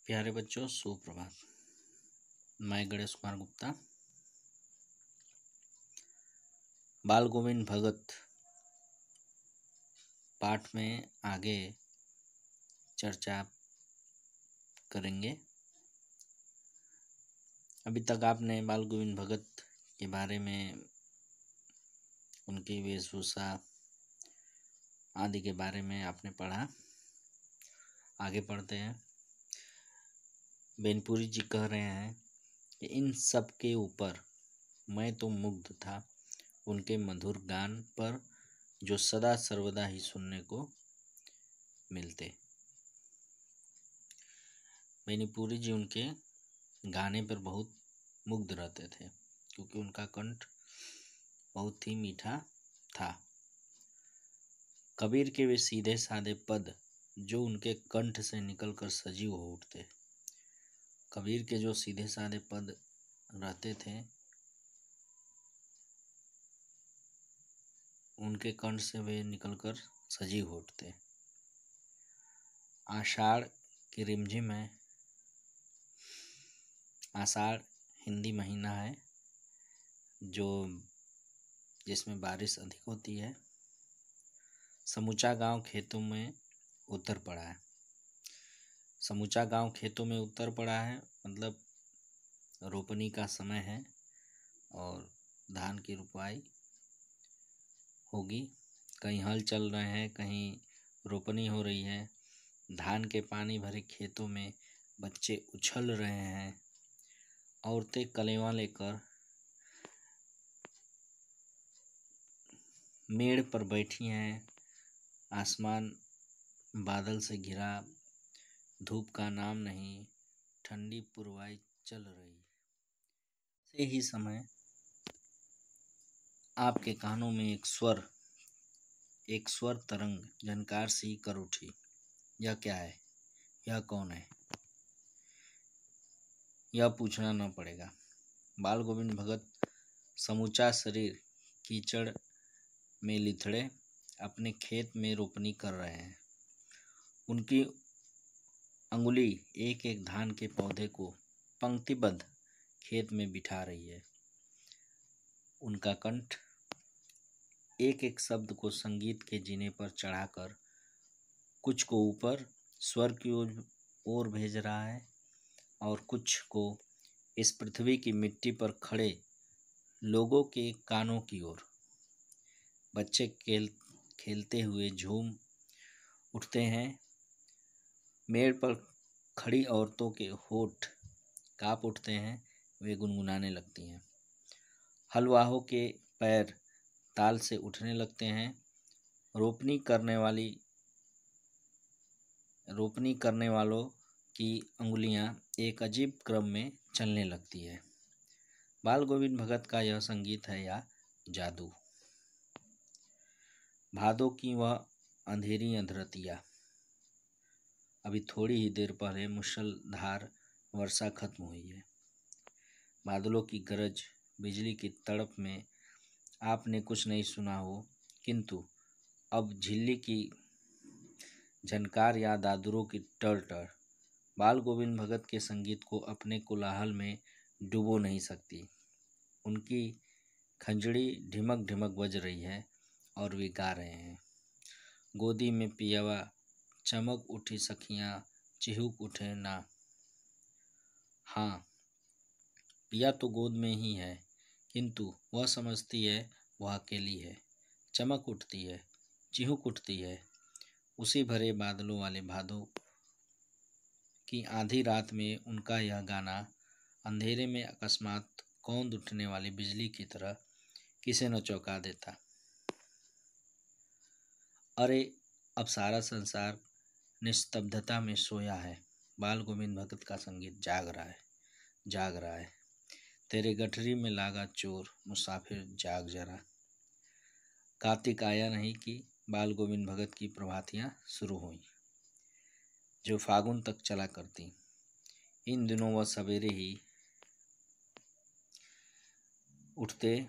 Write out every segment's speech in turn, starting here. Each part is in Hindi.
प्यारे बच्चों, सुप्रभात। मैं गणेश कुमार गुप्ता बाल गोविंद भगत पाठ में आगे चर्चा करेंगे। अभी तक आपने बाल गोविंद भगत के बारे में, उनकी वेशभूषा आदि के बारे में आपने पढ़ा। आगे पढ़ते हैं। बेनपुरी जी कह रहे हैं कि इन सब के ऊपर मैं तो मुग्ध था उनके मधुर गान पर, जो सदा सर्वदा ही सुनने को मिलते। बेनीपुरी जी उनके गाने पर बहुत मुग्ध रहते थे, क्योंकि उनका कंठ बहुत ही मीठा था। कबीर के वे सीधे साधे पद जो उनके कंठ से निकलकर सजीव हो उठते। कबीर के जो सीधे साधे पद रहते थे, उनके कंठ से वे निकलकर सजीव हो उठते। आषाढ़ की रिमझिम है। आषाढ़ हिंदी महीना है जिसमें बारिश अधिक होती है। समूचा गांव खेतों में उतर पड़ा है। समूचा गांव खेतों में उतर पड़ा है मतलब रोपनी का समय है और धान की रुपाई होगी। कहीं हल चल रहे हैं, कहीं रोपनी हो रही है। धान के पानी भरे खेतों में बच्चे उछल रहे हैं। औरतें कलेवा लेकर मेड़ पर बैठी हैं। आसमान बादल से घिरा, धूप का नाम नहीं, ठंडी पुरवाई चल रही। से ही समय आपके कानों में एक स्वर तरंग झनकार सी कर उठी। यह क्या है? यह कौन है? यह पूछना न पड़ेगा। बाल गोविंद भगत समूचा शरीर कीचड़ में लिथड़े अपने खेत में रोपनी कर रहे हैं। उनकी अंगुली एक एक धान के पौधे को पंक्तिबद्ध खेत में बिठा रही है। उनका कंठ एक एक शब्द को संगीत के जीने पर चढ़ाकर कुछ को ऊपर स्वर की ओर भेज रहा है और कुछ को इस पृथ्वी की मिट्टी पर खड़े लोगों के कानों की ओर। बच्चे खेलते हुए झूम उठते हैं। मेड़ पर खड़ी औरतों के होठ काँप उठते हैं। वे गुनगुनाने लगती हैं। हलवाहों के पैर ताल से उठने लगते हैं। रोपनी करने वालों की अंगुलियां एक अजीब क्रम में चलने लगती है। बाल गोविंद भगत का यह संगीत है या जादू। भादों की वह अंधेरी अंधरतिया। अभी थोड़ी ही देर पहले मूसलाधार वर्षा खत्म हुई है। बादलों की गरज, बिजली की तड़प में आपने कुछ नहीं सुना हो, किंतु अब झिल्ली की झनकार या दादुरों की टर बाल गोविंद भगत के संगीत को अपने कोलाहल में डुबो नहीं सकती। उनकी खंजड़ी ढिमक ढिमक बज रही है और वे गा रहे हैं। गोदी में पियवा चमक उठी सखियां, चिहुक उठे ना। हाँ, पिया तो गोद में ही है, किंतु वह समझती है वह अकेली है। चमक उठती है, चिहुक उठती है। उसी भरे बादलों वाले भादों की आधी रात में उनका यह गाना अंधेरे में अकस्मात कौंध उठने वाली बिजली की तरह किसे न चौंका देता। अरे, अब सारा संसार निस्तब्धता में सोया है। बाल गोविंद भगत का संगीत जाग रहा है। तेरे गठरी में लागा चोर, मुसाफिर जाग जरा। कार्तिक आया नहीं कि बाल गोविंद भगत की प्रभातियां शुरू हुई, जो फागुन तक चला करती। इन दिनों वह सवेरे ही उठते,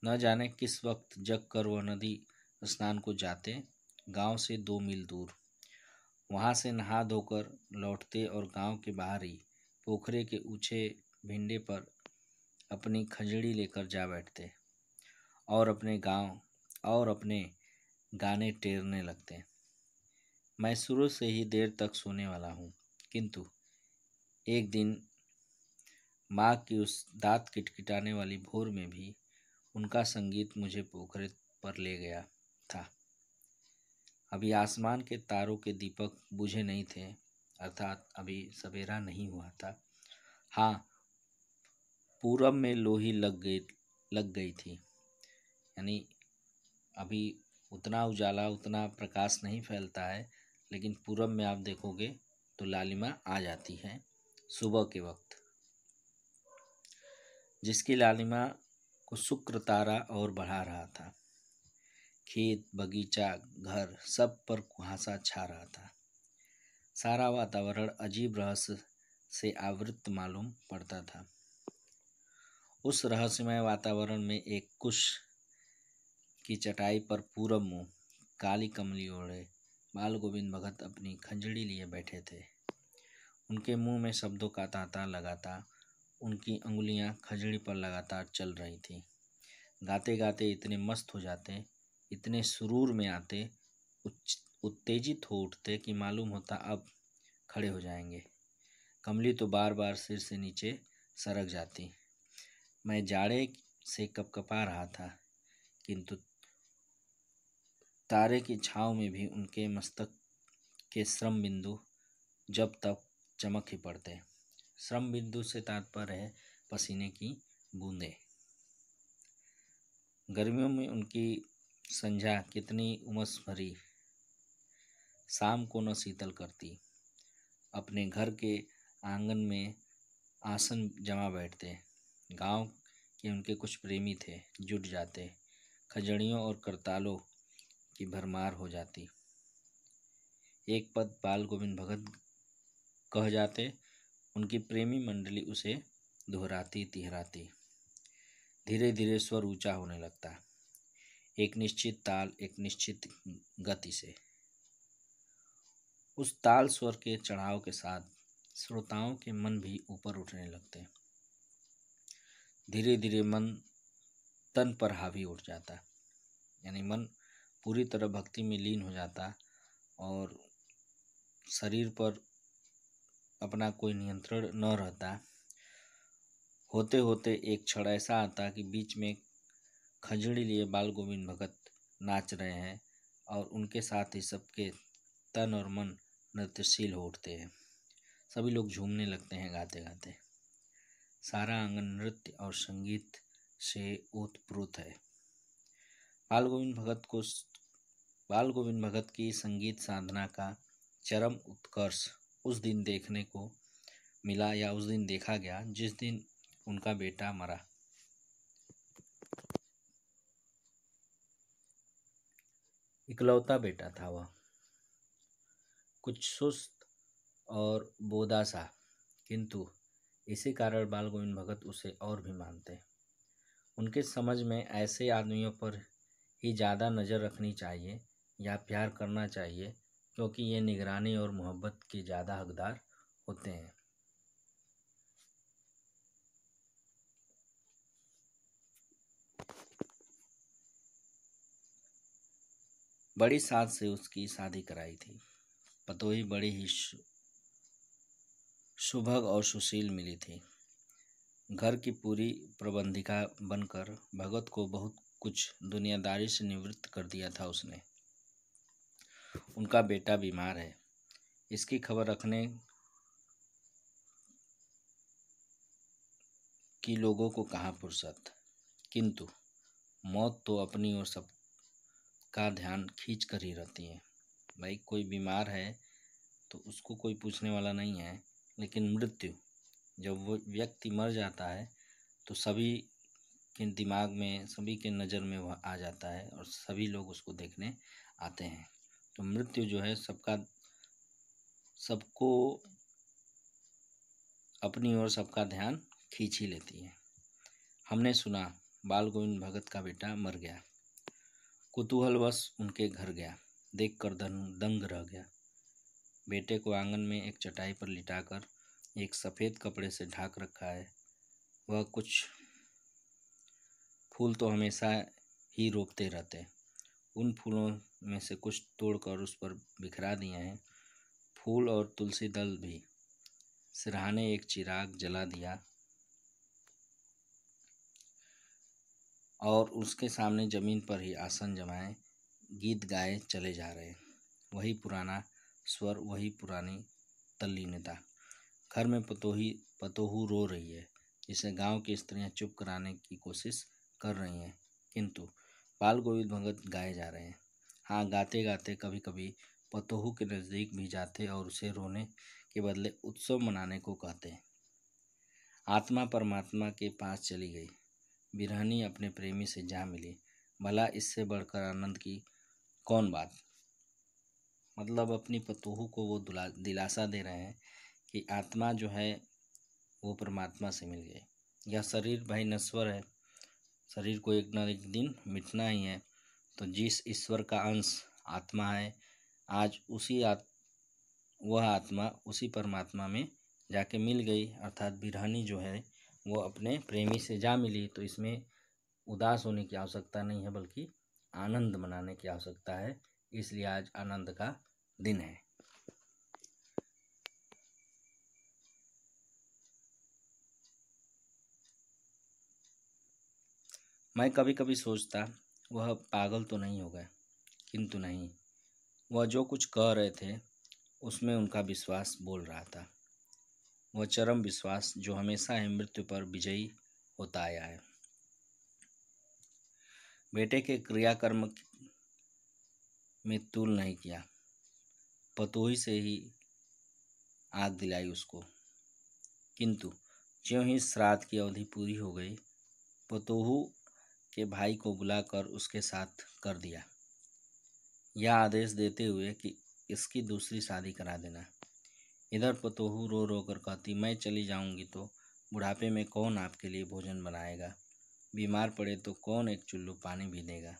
न जाने किस वक्त जग कर वह नदी स्नान को जाते, गांव से 2 मील दूर। वहाँ से नहा धोकर लौटते और गांव के बाहर ही पोखरे के ऊंचे भिंडे पर अपनी खंजड़ी लेकर जा बैठते और अपने गाने टेरने लगते। मैं शुरू से ही देर तक सोने वाला हूँ, किंतु एक दिन माँ की उस दांत किटकिटाने वाली भोर में भी उनका संगीत मुझे पोखरे पर ले गया था। अभी आसमान के तारों के दीपक बुझे नहीं थे, अर्थात अभी सवेरा नहीं हुआ था। हाँ, पूरब में लोही लग गई थी, यानी अभी उतना उजाला उतना प्रकाश नहीं फैलता है, लेकिन पूरब में आप देखोगे तो लालिमा आ जाती है सुबह के वक्त, जिसकी लालिमा को शुक्र तारा और बढ़ा रहा था। खेत, बगीचा, घर सब पर कुहासा छा रहा था। सारा वातावरण अजीब रहस्य से आवृत मालूम पड़ता था। उस रहस्यमय वातावरण में एक कुश की चटाई पर पूरब मुंह, काली कमली ओढ़े बाल गोविंद भगत अपनी खंजड़ी लिए बैठे थे। उनके मुंह में शब्दों का तांता लगा था। उनकी अंगुलियां खंजड़ी पर लगातार चल रही थीं। गाते गाते इतने मस्त हो जाते, इतने सुरूर में आते, उत्तेजित हो उठते कि मालूम होता अब खड़े हो जाएंगे। कमली तो बार बार सिर से नीचे सरक जाती। मैं जाड़े से कपकपा रहा था, किंतु तारे की छाँव में भी उनके मस्तक के श्रम बिंदु जब तक चमक ही पड़ते। श्रम बिंदु से तात्पर्य है पसीने की बूंदें। गर्मियों में उनकी संध्या कितनी उमस भरी, शाम को न शीतल करती। अपने घर के आंगन में आसन जमा बैठते। गांव के उनके कुछ प्रेमी थे, जुट जाते। खजड़ियों और करतालों की भरमार हो जाती। एक पद बाल गोविंद भगत कह जाते, उनकी प्रेमी मंडली उसे दोहराती तिहराती। धीरे धीरे स्वर ऊंचा होने लगता, एक निश्चित ताल, एक निश्चित गति से। उस ताल स्वर के चढ़ाव के साथ श्रोताओं के मन भी ऊपर उठने लगते। धीरे धीरे मन तन पर हावी उठ जाता, यानी मन पूरी तरह भक्ति में लीन हो जाता और शरीर पर अपना कोई नियंत्रण न रहता। होते होते एक क्षण ऐसा आता कि बीच में खंजड़ी लिए बाल गोविंद भगत नाच रहे हैं और उनके साथ ही सबके तन और मन नृत्यशील हो उठते हैं। सभी लोग झूमने लगते हैं गाते गाते। सारा आंगन नृत्य और संगीत से ओतप्रोत है। बाल गोविंद भगत की संगीत साधना का चरम उत्कर्ष उस दिन देखने को मिला, या उस दिन देखा गया जिस दिन उनका बेटा मरा। इकलौता बेटा था वह, कुछ सुस्त और बोदा सा, किंतु इसी कारण बाल गोविंद भगत उसे और भी मानते। उनके समझ में ऐसे आदमियों पर ही ज़्यादा नज़र रखनी चाहिए या प्यार करना चाहिए, क्योंकि ये निगरानी और मोहब्बत के ज़्यादा हकदार होते हैं। बड़ी साथ से उसकी शादी कराई थी। पतोही बड़ी ही सुभग और सुशील मिली थी। घर की पूरी प्रबंधिका बनकर भगत को बहुत कुछ दुनियादारी से निवृत्त कर दिया था उसने। उनका बेटा बीमार है, इसकी खबर रखने की लोगों को कहाँ फुर्सत, किंतु मौत तो अपनी ओर सबका ध्यान खींच कर ही रहती है। भाई कोई बीमार है तो उसको कोई पूछने वाला नहीं है, लेकिन मृत्यु, जब वो व्यक्ति मर जाता है तो सभी के दिमाग में, सभी के नज़र में वह आ जाता है और सभी लोग उसको देखने आते हैं। तो मृत्यु जो है सबको अपनी ओर सबका ध्यान खींच ही लेती है। हमने सुना बाल गोविंद भगत का बेटा मर गया। कुतूहलवश उनके घर गया, देखकर दंग रह गया। बेटे को आंगन में एक चटाई पर लिटाकर एक सफ़ेद कपड़े से ढक रखा है। वह कुछ फूल तो हमेशा ही रोपते रहते। उन फूलों में से कुछ तोड़कर उस पर बिखरा दिए हैं। फूल और तुलसी दल भी। सिरहाने एक चिराग जला दिया और उसके सामने जमीन पर ही आसन जमाए गीत गाए चले जा रहे। वही पुराना स्वर, वही पुरानी तल्लीनता। घर में पतोहू रो रही है, जिसे गांव की स्त्रियां चुप कराने की कोशिश कर रही हैं, किंतु बाल गोविंद भगत गाए जा रहे हैं। हाँ, गाते गाते कभी कभी पतोहू के नज़दीक भी जाते और उसे रोने के बदले उत्सव मनाने को कहते। आत्मा परमात्मा के पास चली गई। बिरहनी अपने प्रेमी से जा मिली। भला इससे बढ़कर आनंद की कौन बात। मतलब अपनी पतोहू को वो दिलासा दे रहे हैं कि आत्मा जो है वो परमात्मा से मिल गई। यह शरीर भाई नश्वर है, शरीर को एक न एक दिन मिटना ही है। तो जिस ईश्वर का अंश आत्मा है, आज वह आत्मा उसी परमात्मा में जाके मिल गई, अर्थात बिरहनी जो है वो अपने प्रेमी से जा मिली। तो इसमें उदास होने की आवश्यकता नहीं है, बल्कि आनंद मनाने की आवश्यकता है। इसलिए आज आनंद का दिन है। मैं कभी कभी सोचता वह पागल तो नहीं हो गए, किंतु नहीं, वह जो कुछ कह रहे थे उसमें उनका विश्वास बोल रहा था। वह चरम विश्वास जो हमेशा ही मृत्यु पर विजयी होता आया है। बेटे के क्रियाकर्म में तूल नहीं किया, पतोही से ही आग दिलाई उसको। किंतु ज्यों ही श्राद्ध की अवधि पूरी हो गई, पतोहू के भाई को बुलाकर उसके साथ कर दिया, यह आदेश देते हुए कि इसकी दूसरी शादी करा देना। इधर पतोहू रो रो कर कहती, मैं चली जाऊंगी तो बुढ़ापे में कौन आपके लिए भोजन बनाएगा, बीमार पड़े तो कौन एक चुल्लू पानी भी देगा।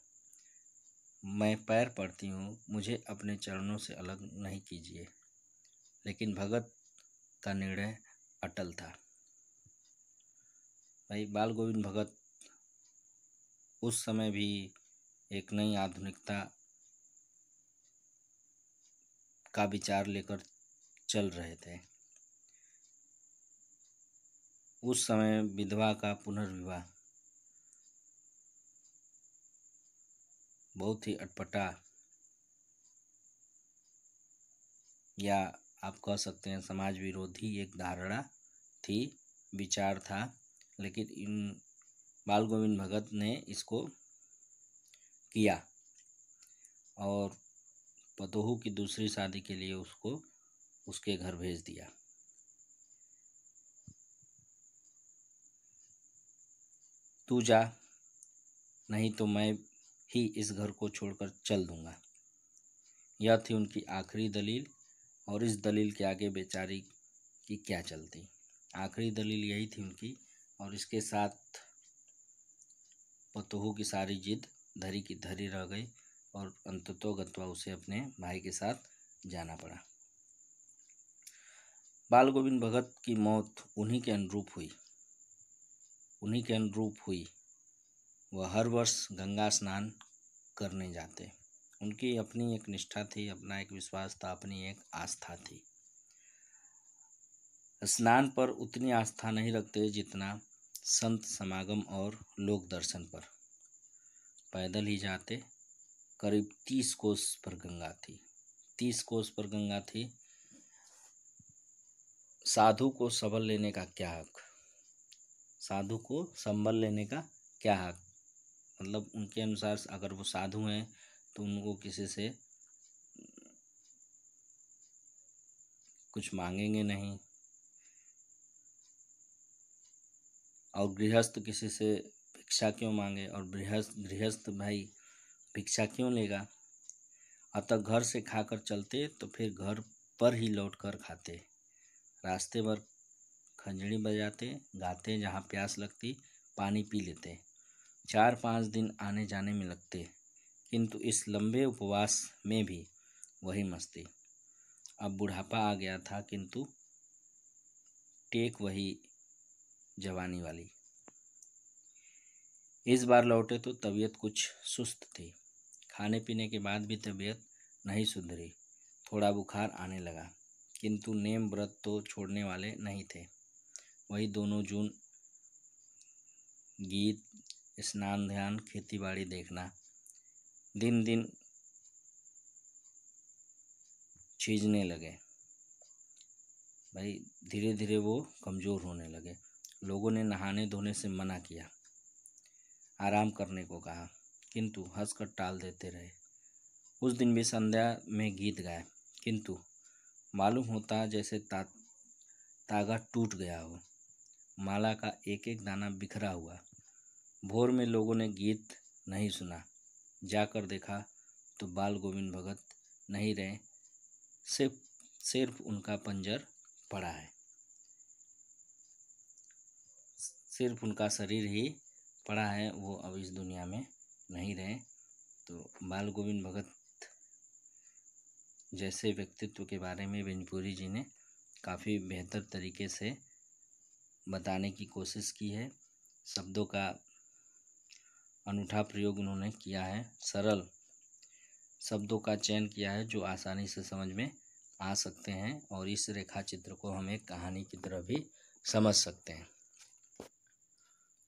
मैं पैर पड़ती हूँ, मुझे अपने चरणों से अलग नहीं कीजिए। लेकिन भगत का निर्णय अटल था। भाई बाल गोविंद भगत उस समय भी एक नई आधुनिकता का विचार लेकर चल रहे थे। उस समय विधवा का पुनर्विवाह बहुत ही अटपटा, या आप कह सकते हैं समाज विरोधी एक धारणा थी, विचार था। लेकिन इन बाल गोविंद भगत ने इसको किया और पतोहू की दूसरी शादी के लिए उसको उसके घर भेज दिया। तू जा, नहीं तो मैं ही इस घर को छोड़कर चल दूंगा। यह थी उनकी आखिरी दलील, और इस दलील के आगे बेचारी की क्या चलती। आखिरी दलील यही थी उनकी, और इसके साथ पतोहू की सारी जिद धरी की धरी रह गई और अंततोगत्वा उसे अपने भाई के साथ जाना पड़ा। बाल गोविंद भगत की मौत उन्हीं के अनुरूप हुई। वह हर वर्ष गंगा स्नान करने जाते। उनकी अपनी एक निष्ठा थी, अपना एक विश्वास था, अपनी एक आस्था थी। स्नान पर उतनी आस्था नहीं रखते जितना संत समागम और लोक दर्शन पर। पैदल ही जाते। करीब 30 कोस पर गंगा थी। 30 कोस पर गंगा थी। साधु को संबल लेने का क्या हक, साधु को संबल लेने का क्या हक। मतलब उनके अनुसार अगर वो साधु हैं तो उनको किसी से कुछ मांगेंगे नहीं, और गृहस्थ किसी से भिक्षा क्यों मांगे, और गृहस्थ भाई भिक्षा क्यों लेगा। अतः घर से खाकर चलते तो फिर घर पर ही लौटकर खाते। रास्ते भर खंजड़ी बजाते, गाते, जहाँ प्यास लगती पानी पी लेते। 4-5 दिन आने जाने में लगते, किंतु इस लंबे उपवास में भी वही मस्ती। अब बुढ़ापा आ गया था, किंतु टेक वही जवानी वाली। इस बार लौटे तो तबीयत कुछ सुस्त थी। खाने पीने के बाद भी तबीयत नहीं सुधरी। थोड़ा बुखार आने लगा, किंतु नेम व्रत तो छोड़ने वाले नहीं थे। वही 2 जून, गीत, स्नान, ध्यान, खेती बाड़ी देखना। दिन दिन छीजने लगे। भाई धीरे धीरे वो कमज़ोर होने लगे। लोगों ने नहाने धोने से मना किया, आराम करने को कहा, किंतु हंसकर टाल देते रहे। उस दिन भी संध्या में गीत गाए, किंतु मालूम होता जैसे तागा टूट गया हो। माला का एक एक दाना बिखरा हुआ। भोर में लोगों ने गीत नहीं सुना। जाकर देखा तो बाल गोविंद भगत नहीं रहे, सिर्फ उनका पंजर पड़ा है। सिर्फ उनका शरीर ही पड़ा है, वो अब इस दुनिया में नहीं रहे। तो बाल गोविंद भगत जैसे व्यक्तित्व के बारे में बेंजपुरी जी ने काफ़ी बेहतर तरीके से बताने की कोशिश की है। शब्दों का अनूठा प्रयोग उन्होंने किया है। सरल शब्दों का चयन किया है जो आसानी से समझ में आ सकते हैं, और इस रेखा चित्र को हम एक कहानी की तरह भी समझ सकते हैं।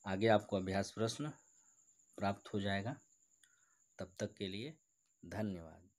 आगे आपको अभ्यास प्रश्न प्राप्त हो जाएगा। तब तक के लिए धन्यवाद।